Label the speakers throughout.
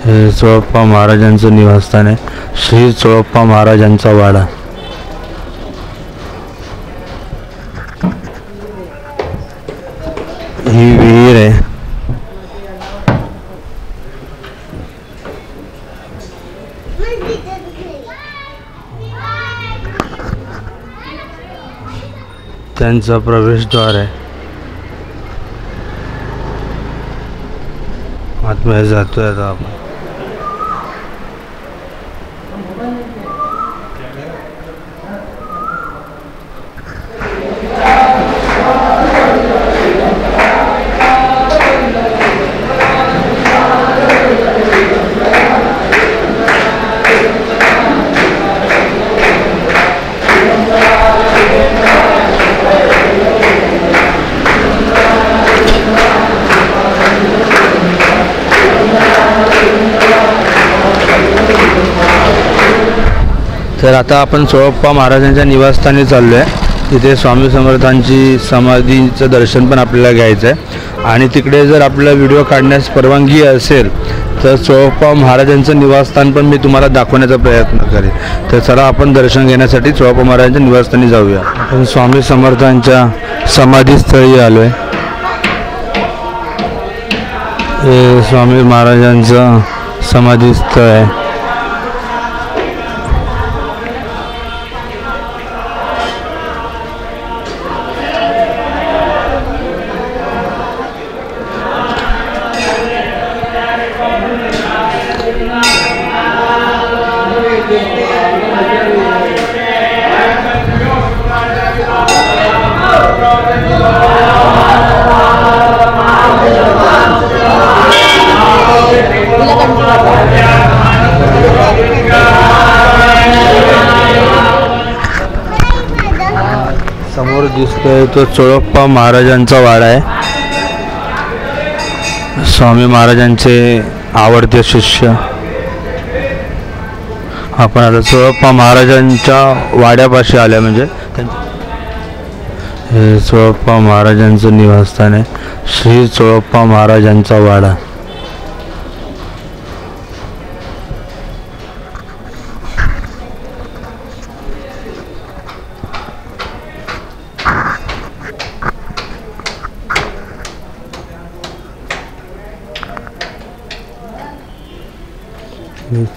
Speaker 1: हे चोळप्पा महाराजांचं निवासस्थान आहे, श्री चोळप्पा महाराजांचा वाडा. ही विहीर आहे. त्यांचा प्रवेशद्वार आहे. आतमध्ये जातोय आता आपण. तर आता आपण चोळप्पा महाराजांच्या निवासस्थानी चाललो आहे. तिथे स्वामी समर्थांची समाधीचं दर्शन पण आपल्याला घ्यायचं आहे. आणि तिकडे जर आपल्याला व्हिडिओ काढण्यास परवानगी असेल तर चोळप्पा महाराजांचं निवासस्थान पण मी तुम्हाला दाखवण्याचा प्रयत्न करेन. तर चला आपण दर्शन घेण्यासाठी चोळप्पा महाराजांच्या निवासस्थानी जाऊया. आपण स्वामी समर्थांच्या समाधीस्थळी आलो आहे. हे स्वामी महाराजांचं समाधीस्थळ आहे. समोर दिसतोय तो चोळप्पा महाराजांचा वाडा आहे. स्वामी महाराजांचे आवडते शिष्य. आपण आता चोळप्पा महाराजांच्या वाड्यापाशी आल्या. म्हणजे हे चोळप्पा महाराजांचं निवासस्थान आहे, श्री चोळप्पा महाराजांचा वाडा.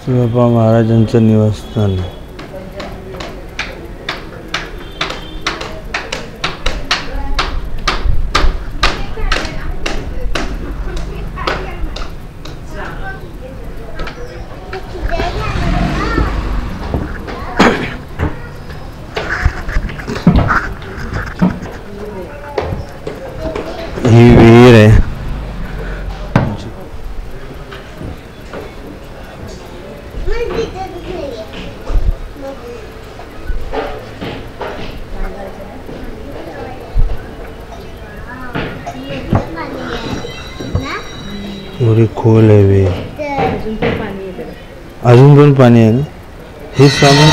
Speaker 1: चोळप्पा महाराजांचं निवासस्थान. ही विहीर आहे. एवढी खोल आहे विहीर. अजून पण पाणी आहे ना. हे स्वामी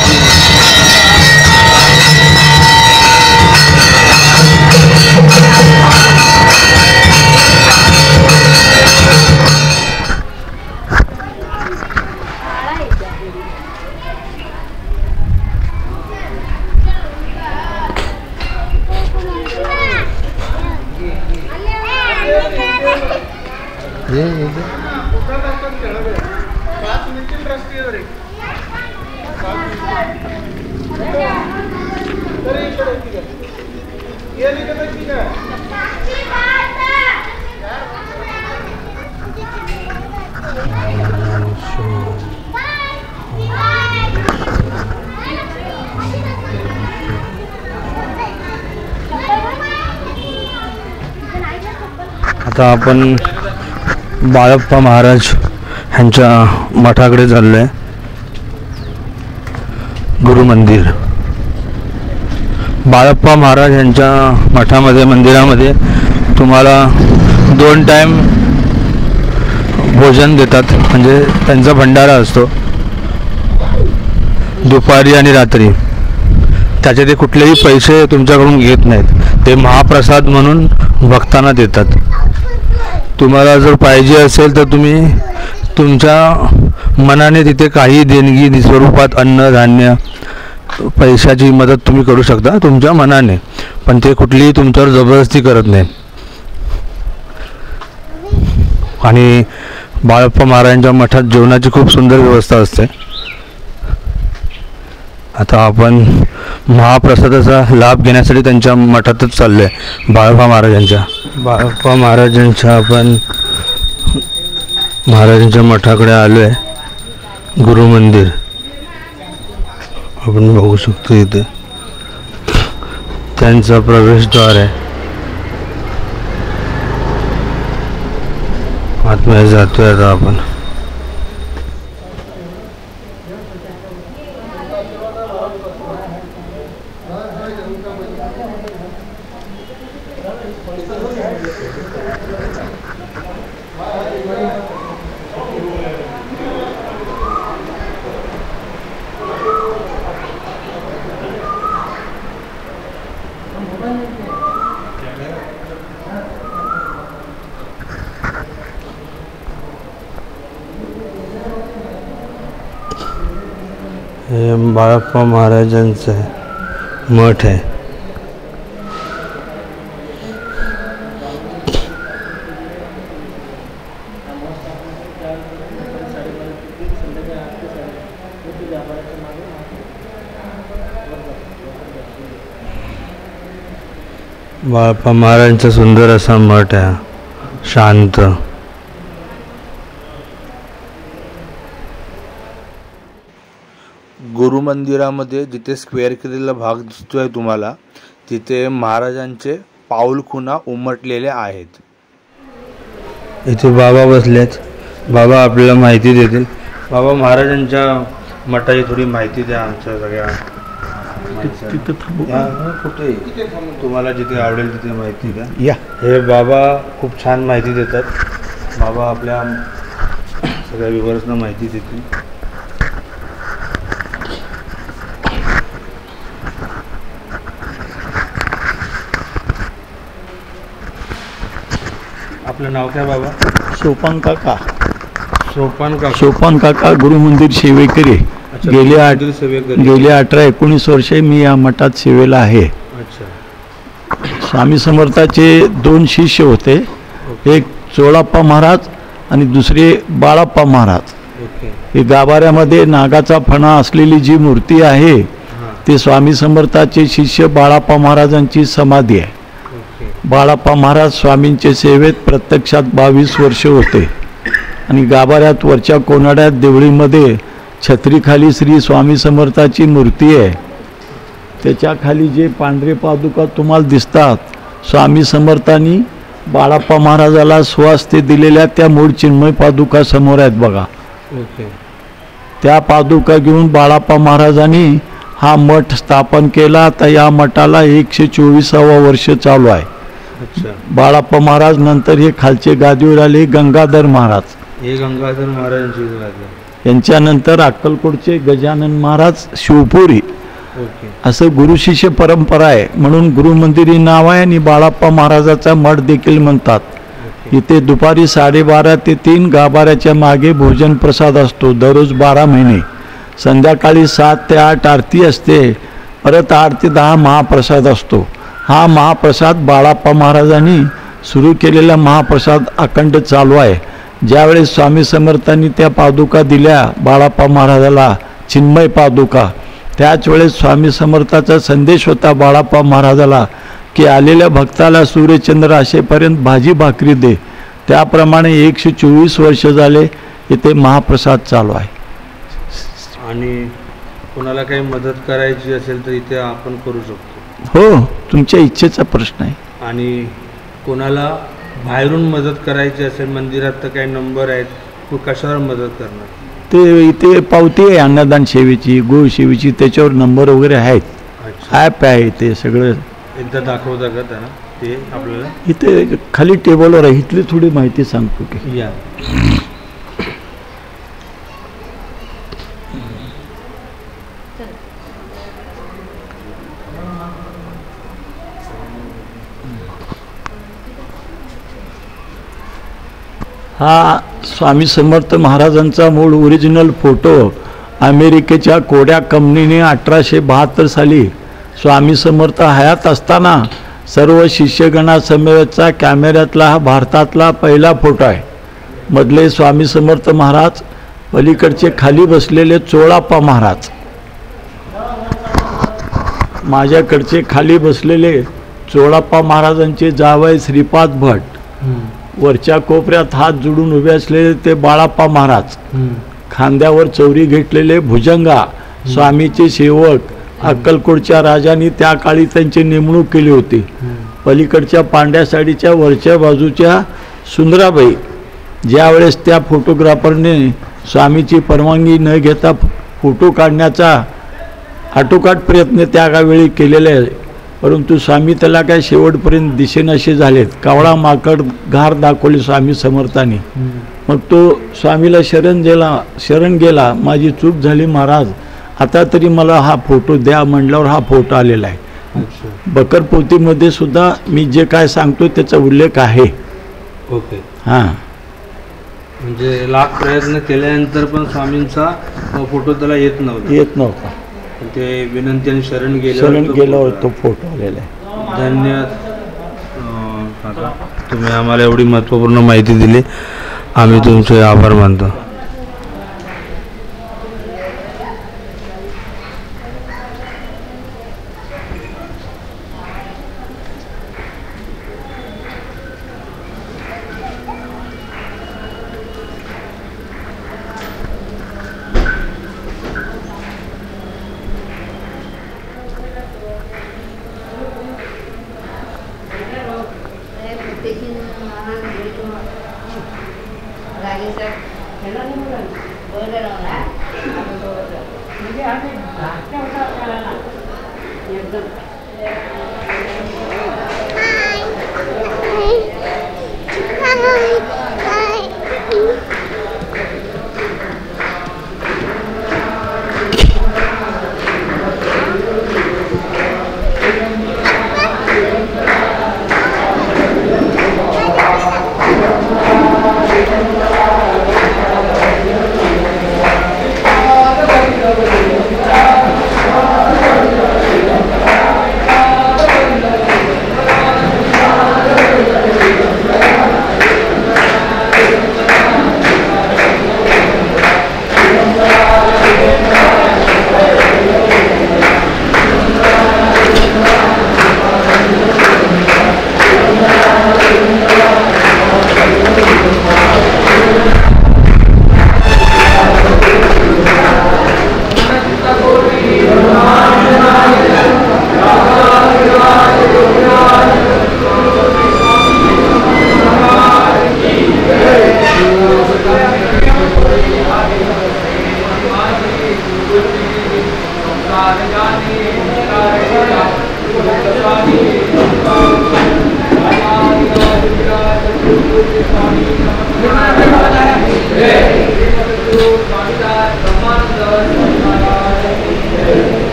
Speaker 1: आता आपण बाळप्पा महाराज ह्यांच्या मठाकडे चाललो आहे. गुरु मंदिर. बाळप्पा महाराज यांच्या मठामध्ये मंदिरामध्ये तुम्हाला 2 टाइम भोजन देतात. म्हणजे त्यांचा भंडारा असतो दुपारी आणि रात्री. त्याचे ते कुठलेही पैसे तुमच्याकडून घेत नाहीत. ते महाप्रसाद म्हणून भक्तांना देतात. तुम्हाला जर पाहिजे असेल तर तुम्ही तुमच्या मनाने तिथे काही देणगी स्वरूपात अन्न धान्य पैशाची मदत तुम्ही करू शकता तुमच्या मनाने, पण ते कुठलीही तुमच्यावर जबरदस्ती करत नाही. आणि बाळप्पा महाराजांच्या मठात जेवणाची खूप सुंदर व्यवस्था असते. आता आपण महाप्रसादाचा लाभ घेण्यासाठी त्यांच्या मठातच चाललो आहे. बाळप्पा महाराजांच्या आपण महाराजांच्या मठाकडे आलो आहे. गुरुमंदिर आपण बघू शकतो. इथे त्यांचा प्रवेशद्वार आहे. आतमध्ये जातोय आता आपण. हे बाळप्पा महाराजांचं मठ आहे. बाळप्पा महाराजांचा सुंदर असा मठ आहे, शांत. गुरुमंदिरामध्ये जिथे स्क्वेअर केलेला भाग दिसतोय तुम्हाला, तिथे महाराजांचे पाऊलखुणा उमटलेले आहेत. इथे बाबा बसलेत. बाबा आपल्याला माहिती देतील. बाबा, महाराजांच्या मठाची थोडी माहिती द्या आमच्या सगळ्या. कुठे तुम्हाला जिथे आवडेल तिथे माहिती द्या. या, हे बाबा खूप छान माहिती देतात. बाबा आपल्या सगळ्या व्ह्यूअर्सना माहिती देतील. आपलं नाव काय बाबा?
Speaker 2: सोपान काका.
Speaker 1: सोपान काका.
Speaker 2: सोपान काका गुरुमंदिर सेवेकरी. गेले 18-19 वर्षे मी या मठात सेवेला आहे.
Speaker 1: अच्छा.
Speaker 2: स्वामी समर्थाचे 2 शिष्य होते. एक चोळाप्पा महाराज आणि दुसरे बाळाप्पा महाराज. हे गाभाऱ्यामध्ये नागाचा फणा असलेली जी मूर्ती आहे ते स्वामी समर्थाचे शिष्य बाळाप्पा महाराजांची समाधी आहे. बाळाप्पा महाराज स्वामींचे सेवेत प्रत्यक्षात 22 वर्ष होते. आणि गाभाऱ्यात वरच्या कोनाड्यात देवळीमध्ये छत्रीखाली श्री स्वामी समर्थाची मूर्ती आहे. त्याच्या खाली जे पांढरे पादुका तुम्हाला दिसतात, स्वामी समर्थांनी बाळाप्पा महाराजाला स्वहस्ते दिलेल्या त्या मूळ चिन्मय पादुका समोर आहेत बघा. त्या पादुका घेऊन बाळाप्पा महाराजांनी हा मठ स्थापन केला. आता या मठाला 124वा वर्ष चालू आहे. बाळाप्पा महाराज नंतर हे खालचे गादीवर आले गंगाधर महाराज.
Speaker 1: हे गंगाधर महाराजांची
Speaker 2: यांच्यानंतर अक्कलकोटचे गजानन महाराज शिवपुरी. असं गुरुशिष्य परंपरा आहे. म्हणून गुरुमंदिरी नाव आहे आणि बाळाप्पा महाराजाचा मठ देखील म्हणतात. इथे दुपारी 12:30 ते 3 गाभाऱ्याच्या मागे भोजन प्रसाद असतो दररोज 12 महिने. संध्याकाळी 7 ते 8 आरती असते. परत 8 ते 10 महाप्रसाद असतो. हा महाप्रसाद बाळाप्पा महाराजांनी सुरू केलेला महाप्रसाद अखंड चालू आहे. ज्यावेळेस स्वामी समर्थांनी त्या पादुका दिल्या बाळाप्पा महाराजाला, चिन्मय पादुका, त्याच वेळेस स्वामी समर्थाचा संदेश होता बाळाप्पा महाराजाला की आलेल्या भक्ताला सूर्यचंद्र असेपर्यंत भाजी भाकरी दे. त्याप्रमाणे 124 वर्ष झाले इथे महाप्रसाद चालू आहे.
Speaker 1: आणि कोणाला काही मदत करायची असेल तर इथे आपण करू शकतो.
Speaker 2: हो, तुमच्या इच्छेचा प्रश्न आहे.
Speaker 1: आणि कोणाला बाहेरून मदत करायची असेल मंदिरात तर काही नंबर आहेत, कशावर मदत करणार?
Speaker 2: ते इथे पावती आहे अन्नदान सेवेची, गो सेवेची, त्याच्यावर नंबर वगैरे आहेत. ॲप आहे ते सगळं.
Speaker 1: एकदा दाखवता का त्यांना ते आपल्याला?
Speaker 2: इथे खाली टेबलवर आहे. इथली थोडी माहिती सांगतो की
Speaker 1: या.
Speaker 2: हा स्वामी समर्थ महाराजांचा मूळ ओरिजिनल फोटो अमेरिकेच्या कोड्या कंपनीने 1872 साली स्वामी समर्थ हयात असताना सर्व शिष्यगणासमवेतचा कॅमेऱ्यातला हा भारतातला पहिला फोटो आहे. मधले स्वामी समर्थ महाराज, पलीकडचे खाली बसलेले चोळाप्पा महाराज, माझ्याकडचे खाली बसलेले चोळाप्पा महाराजांचे जावई श्रीपाद भट, वरच्या कोपऱ्यात हात जोडून उभे असलेले ते बाळाप्पा महाराज, खांद्यावर चौरी घेतलेले भुजंगा स्वामीचे सेवक, अक्कलकोटच्या राजांनी त्या काळी त्यांची नेमणूक केली होती. पलीकडच्या पांढऱ्या साडीच्या वरच्या बाजूच्या सुंदराबाई, ज्यावेळेस त्या फोटोग्राफरने स्वामीची परवानगी न घेता फोटो काढण्याचा आटोकाट प्रयत्न त्यावेळी केलेले आहे, परंतु स्वामी त्याला काय शेवटपर्यंत दिसेनासे झालेत. कावळा माकड घार दाखवली स्वामी समर्थांनी. मग तो स्वामीला शरण गेला, माझी चूक झाली महाराज, आता तरी मला हा फोटो द्या म्हणल्यावर हा फोटो आलेला आहे. बकरपोतीमध्ये सुद्धा मी जे काय सांगतो त्याचा उल्लेख आहे.
Speaker 1: ओके.
Speaker 2: हां,
Speaker 1: म्हणजे लाख प्रयत्न केल्यानंतर पण स्वामींचा फोटो त्याला येत नव्हता. ते विनंती आणि शरण
Speaker 2: गेल्यावर तो फोटो आलेला आहे.
Speaker 1: धन्यवाद काका, तुम्ही आम्हाला एवढी महत्त्वपूर्ण माहिती दिली, आम्ही तुमचे आभार मानतो.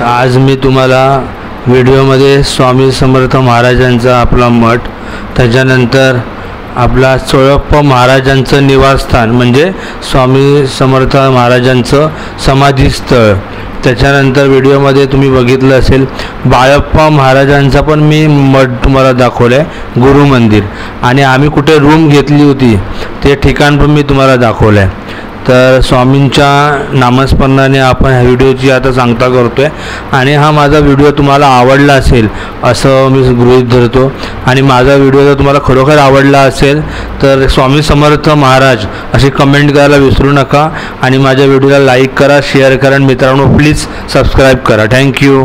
Speaker 1: आज मी तुम्हाला व्हिडिओमध्ये स्वामी समर्थ महाराजांचा आपला मठ, त्याच्यानंतर आपला चोळप्पा महाराजांचं निवासस्थान म्हणजे स्वामी समर्थ महाराजांचं समाधीस्थळ, त्याच्यानंतर व्हिडिओमध्ये तुम्ही बघितलं असेल बाळप्पा महाराजांचा पण मी मठ तुम्हाला दाखवलं आहे, गुरु मंदिर, आणि आम्ही कुठे रूम घेतली होती ते ठिकाण पण मी तुम्हाला दाखवलं आहे. तर स्वामींच्या नामस्मरणाने आपण ह्या व्हिडिओची आता सांगता करतो आहे, आणि हा माझा व्हिडिओ तुम्हाला आवडला असेल असं मी गृहीत धरतो. आणि माझा व्हिडिओ जर तुम्हाला खरोखर आवडला असेल तर स्वामी समर्थ महाराज अशी कमेंट करायला विसरू नका, आणि माझ्या व्हिडिओला लाईक करा, शेअर करा, आणि मित्रांनो प्लीज सबस्क्राईब करा. थँक्यू.